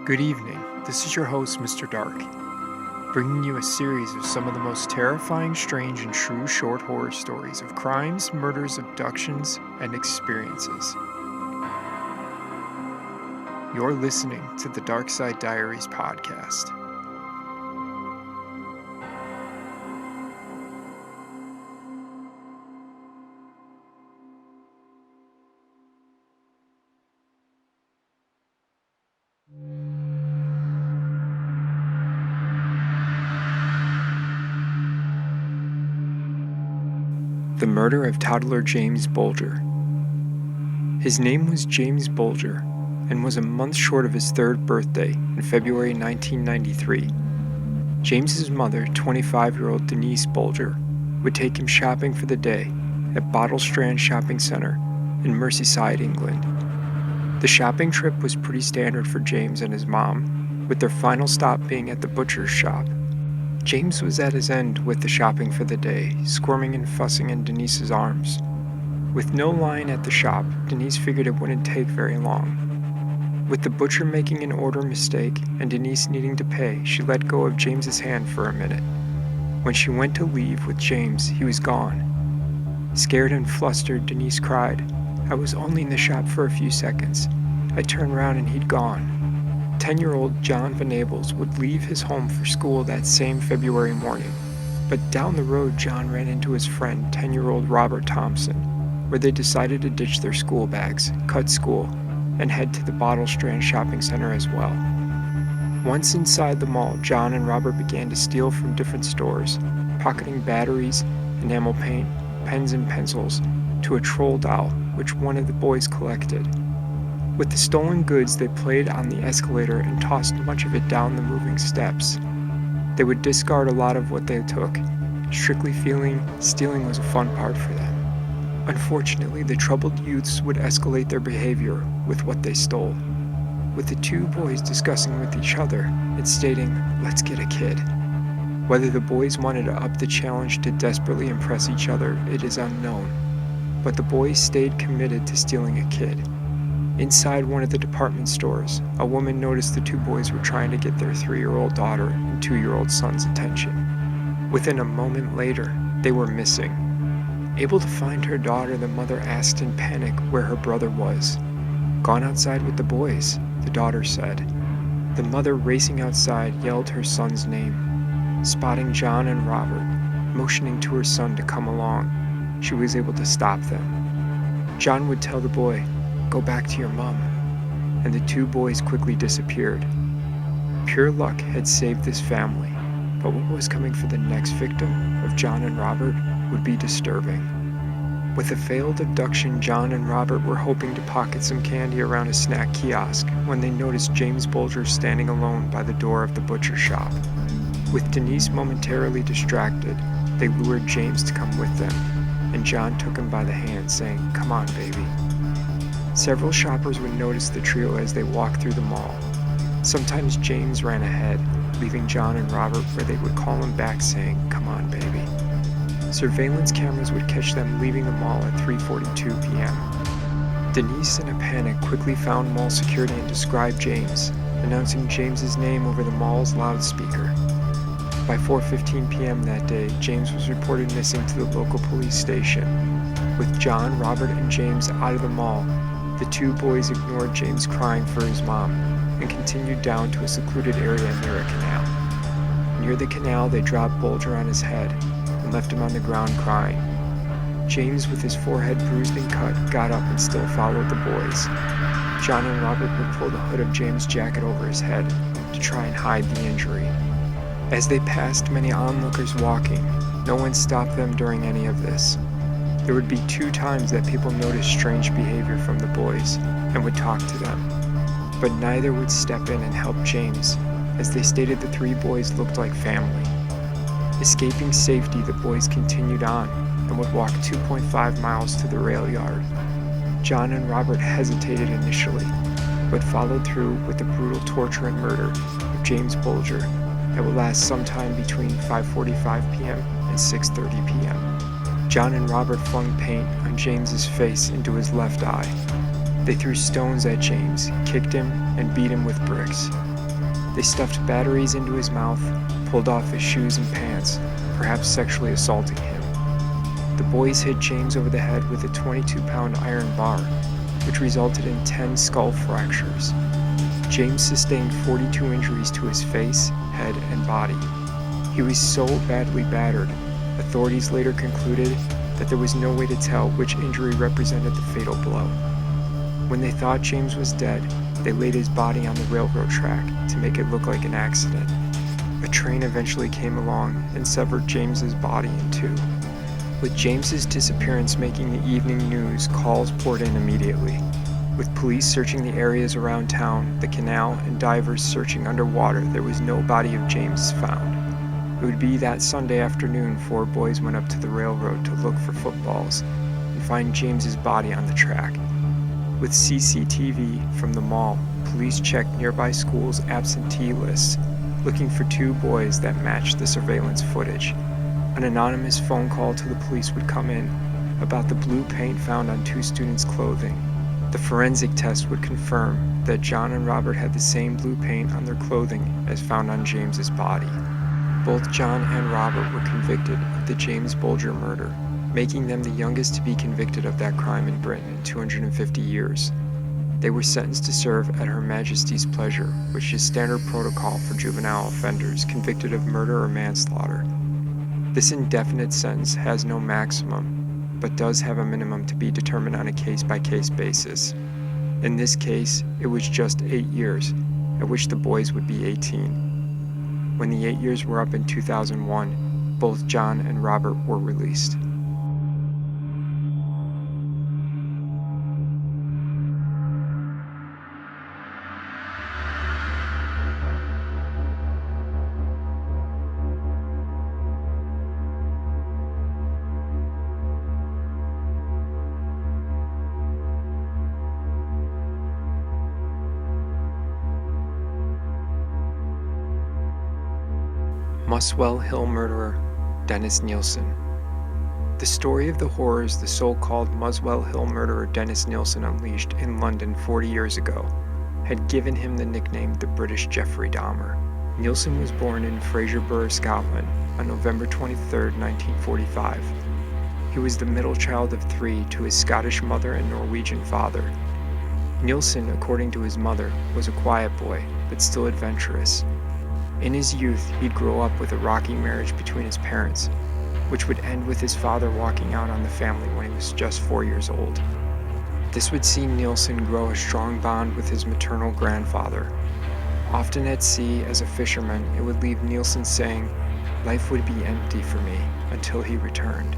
Good evening, this is your host, Mr. Dark, bringing you a series of some of the most terrifying, strange, and true short horror stories of crimes, murders, abductions, and experiences. You're listening to the Dark Side Diaries podcast. The murder of Toddler James Bulger. His name was James Bulger and was a month short of his third birthday in February 1993. James's mother, 25-year-old Denise Bulger, would take him shopping for the day at Bootle Strand Shopping Center in Merseyside, England. The shopping trip was pretty standard for James and his mom, with their final stop being at the butcher's shop. James was at his end with the shopping for the day, squirming and fussing in Denise's arms. With no line at the shop, Denise figured it wouldn't take very long. With the butcher making an order mistake and Denise needing to pay, she let go of James's hand for a minute. When she went to leave with James, he was gone. Scared and flustered, Denise cried, "I was only in the shop for a few seconds. I turned around and he'd gone." 10-year-old John Venables would leave his home for school that same February morning, but down the road John ran into his friend 10-year-old Robert Thompson, where they decided to ditch their school bags, cut school, and head to the Bootle Strand Shopping Center as well. Once inside the mall, John and Robert began to steal from different stores, pocketing batteries, enamel paint, pens and pencils, to a troll doll, which one of the boys collected. With the stolen goods, they played on the escalator and tossed much of it down the moving steps. They would discard a lot of what they took, strictly feeling stealing was a fun part for them. Unfortunately, the troubled youths would escalate their behavior with what they stole, with the two boys discussing with each other and stating, "Let's get a kid." Whether the boys wanted to up the challenge to desperately impress each other, it is unknown, but the boys stayed committed to stealing a kid. Inside one of the department stores, a woman noticed the two boys were trying to get their 3-year-old daughter and 2-year-old son's attention. Within a moment later, they were missing. Able to find her daughter, the mother asked in panic where her brother was. "Gone outside with the boys," the daughter said. The mother, racing outside, yelled her son's name. Spotting John and Robert, motioning to her son to come along, she was able to stop them. John would tell the boy, "Go back to your mom," and the two boys quickly disappeared. Pure luck had saved this family, but what was coming for the next victim of John and Robert would be disturbing. With a failed abduction, John and Robert were hoping to pocket some candy around a snack kiosk when they noticed James Bulger standing alone by the door of the butcher shop. With Denise momentarily distracted, they lured James to come with them, and John took him by the hand, saying, "Come on, baby." Several shoppers would notice the trio as they walked through the mall. Sometimes James ran ahead, leaving John and Robert where they would call him back saying, "Come on, baby." Surveillance cameras would catch them leaving the mall at 3:42 p.m. Denise, in a panic, quickly found mall security and described James, announcing James's name over the mall's loudspeaker. By 4:15 p.m. that day, James was reported missing to the local police station. With John, Robert, and James out of the mall, the two boys ignored James crying for his mom and continued down to a secluded area near a canal. Near the canal, they dropped Bulger on his head and left him on the ground crying. James, with his forehead bruised and cut, got up and still followed the boys. John and Robert would pull the hood of James' jacket over his head to try and hide the injury. As they passed many onlookers walking, no one stopped them during any of this. There would be 2 times that people noticed strange behavior from the boys and would talk to them, but neither would step in and help James, as they stated the 3 boys looked like family. Escaping safety, the boys continued on and would walk 2.5 miles to the rail yard. John and Robert hesitated initially, but followed through with the brutal torture and murder of James Bulger that would last sometime between 5:45 p.m. and 6:30 p.m. John and Robert flung paint on James's face into his left eye. They threw stones at James, kicked him, and beat him with bricks. James, They stuffed batteries into his mouth, pulled off his shoes and pants, perhaps sexually assaulting him. The boys hit James over the head with a 22-pound iron bar, which resulted in 10 skull fractures. James sustained 42 injuries to his face, head, and body. He was so badly battered, authorities later concluded that there was no way to tell which injury represented the fatal blow. When they thought James was dead, they laid his body on the railroad track to make it look like an accident. A train eventually came along and severed James's body in two. With James's disappearance making the evening news, calls poured in immediately. With police searching the areas around town, the canal, and divers searching underwater, there was no body of James found. It would be that Sunday afternoon 4 boys went up to the railroad to look for footballs and find James's body on the track. With CCTV from the mall, police checked nearby schools' absentee lists, looking for 2 boys that matched the surveillance footage. An anonymous phone call to the police would come in about the blue paint found on 2 students' clothing. The forensic test would confirm that John and Robert had the same blue paint on their clothing as found on James's body. Both John and Robert were convicted of the James Bulger murder, making them the youngest to be convicted of that crime in Britain in 250 years. They were sentenced to serve at Her Majesty's pleasure, which is standard protocol for juvenile offenders convicted of murder or manslaughter. This indefinite sentence has no maximum, but does have a minimum to be determined on a case-by-case basis. In this case, it was just 8 years, at which the boys would be 18. When the 8 years were up in 2001, both John and Robert were released. Muswell Hill murderer Dennis Nilsen. The story of the horrors the so-called Muswell Hill murderer Dennis Nilsen unleashed in London 40 years ago had given him the nickname the British Jeffrey Dahmer. Nilsen was born in Fraserburgh, Scotland on November 23, 1945. He was the middle child of 3 to his Scottish mother and Norwegian father. Nilsen, according to his mother, was a quiet boy, but still adventurous. In his youth, he'd grow up with a rocky marriage between his parents, which would end with his father walking out on the family when he was just 4 years old. This would see Nilsen grow a strong bond with his maternal grandfather. Often at sea as a fisherman, it would leave Nilsen saying, "Life would be empty for me until he returned."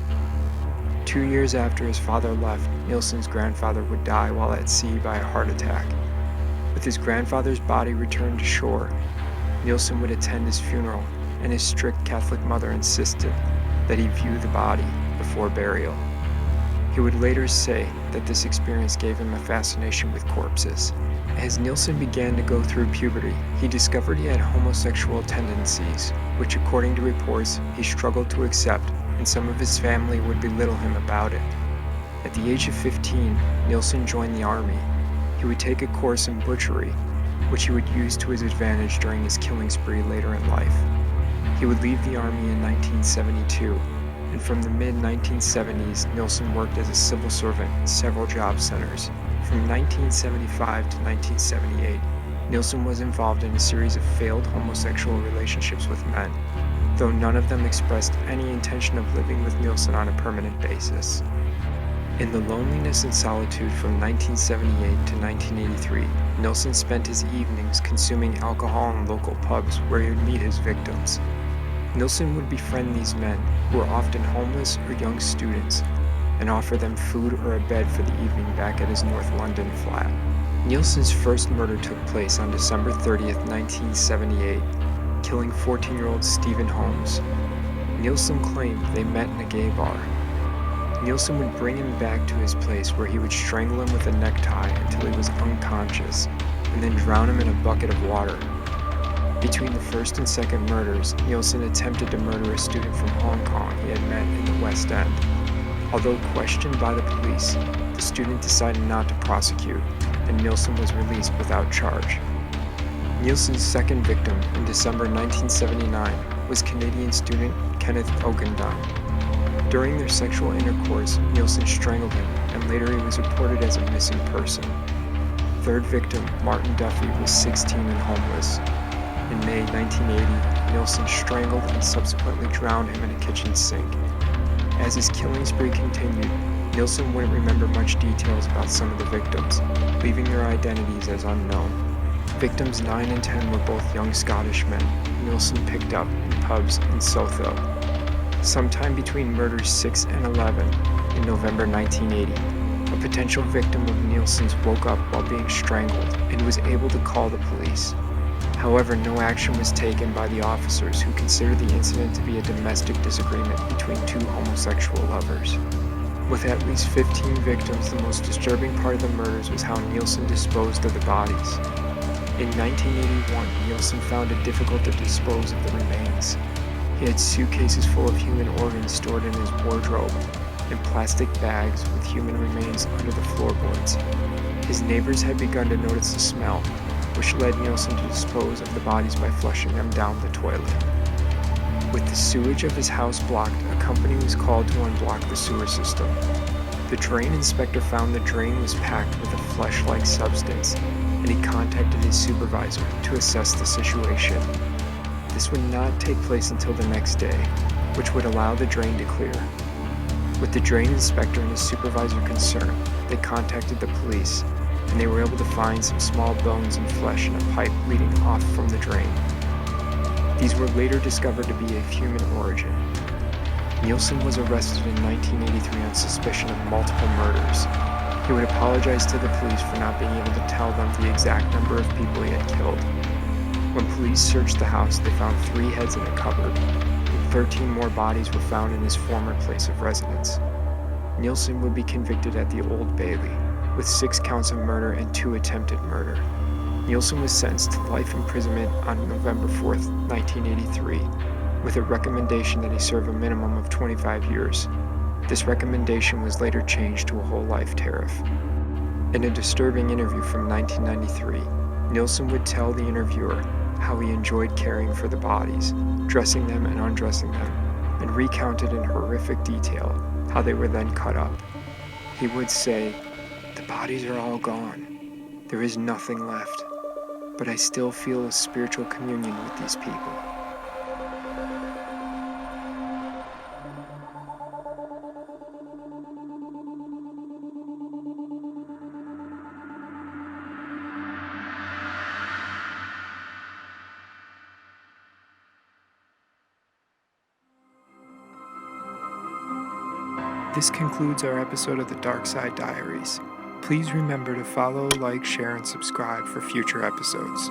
2 years after his father left, Nilsen's grandfather would die while at sea by a heart attack. With his grandfather's body returned to shore, Nilsen would attend his funeral, and his strict Catholic mother insisted that he view the body before burial. He would later say that this experience gave him a fascination with corpses. As Nilsen began to go through puberty, he discovered he had homosexual tendencies, which according to reports, he struggled to accept, and some of his family would belittle him about it. At the age of 15, Nilsen joined the army. He would take a course in butchery, which he would use to his advantage during his killing spree later in life. He would leave the army in 1972, and from the mid-1970s, Nilsen worked as a civil servant in several job centers. From 1975 to 1978, Nilsen was involved in a series of failed homosexual relationships with men, though none of them expressed any intention of living with Nilsen on a permanent basis. In the loneliness and solitude from 1978 to 1983, Nilsen spent his evenings consuming alcohol in local pubs where he would meet his victims. Nilsen would befriend these men, who were often homeless or young students, and offer them food or a bed for the evening back at his North London flat. Nilsen's first murder took place on December 30th, 1978, killing 14-year-old Stephen Holmes. Nilsen claimed they met in a gay bar. Nilsen would bring him back to his place where he would strangle him with a necktie until he was unconscious, and then drown him in a bucket of water. Between the first and second murders, Nilsen attempted to murder a student from Hong Kong he had met in the West End. Although questioned by the police, the student decided not to prosecute, and Nilsen was released without charge. Nilsen's second victim in December 1979 was Canadian student Kenneth Ogundan. During their sexual intercourse, Nilsen strangled him, and later he was reported as a missing person. Third victim, Martin Duffy, was 16 and homeless. In May 1980, Nilsen strangled and subsequently drowned him in a kitchen sink. As his killing spree continued, Nilsen wouldn't remember much details about some of the victims, leaving their identities as unknown. Victims 9 and 10 were both young Scottish men Nilsen picked up in pubs in Southo. Sometime between murders 6 and 11, in November 1980, a potential victim of Nilsen's woke up while being strangled and was able to call the police. However, no action was taken by the officers, who considered the incident to be a domestic disagreement between two homosexual lovers. With at least 15 victims, the most disturbing part of the murders was how Nilsen disposed of the bodies. In 1981, Nilsen found it difficult to dispose of the remains. He had suitcases full of human organs stored in his wardrobe, and plastic bags with human remains under the floorboards. His neighbors had begun to notice the smell, which led Nilsen to dispose of the bodies by flushing them down the toilet. With the sewage of his house blocked, a company was called to unblock the sewer system. The drain inspector found the drain was packed with a flesh-like substance, and he contacted his supervisor to assess the situation. This would not take place until the next day, which would allow the drain to clear. With the drain inspector and his supervisor concerned, they contacted the police, and they were able to find some small bones and flesh in a pipe leading off from the drain. These were later discovered to be of human origin. Nilsen was arrested in 1983 on suspicion of multiple murders. He would apologize to the police for not being able to tell them the exact number of people he had killed. When police searched the house, they found 3 heads in a cupboard, and 13 more bodies were found in his former place of residence. Nilsen would be convicted at the Old Bailey, with 6 counts of murder and 2 attempted murder. Nilsen was sentenced to life imprisonment on November 4, 1983, with a recommendation that he serve a minimum of 25 years. This recommendation was later changed to a whole life tariff. In a disturbing interview from 1993, Nilsen would tell the interviewer how he enjoyed caring for the bodies, dressing them and undressing them, and recounted in horrific detail how they were then cut up. He would say, "The bodies are all gone. There is nothing left. But I still feel a spiritual communion with these people." This concludes our episode of the Dark Side Diaries. Please remember to follow, like, share, and subscribe for future episodes.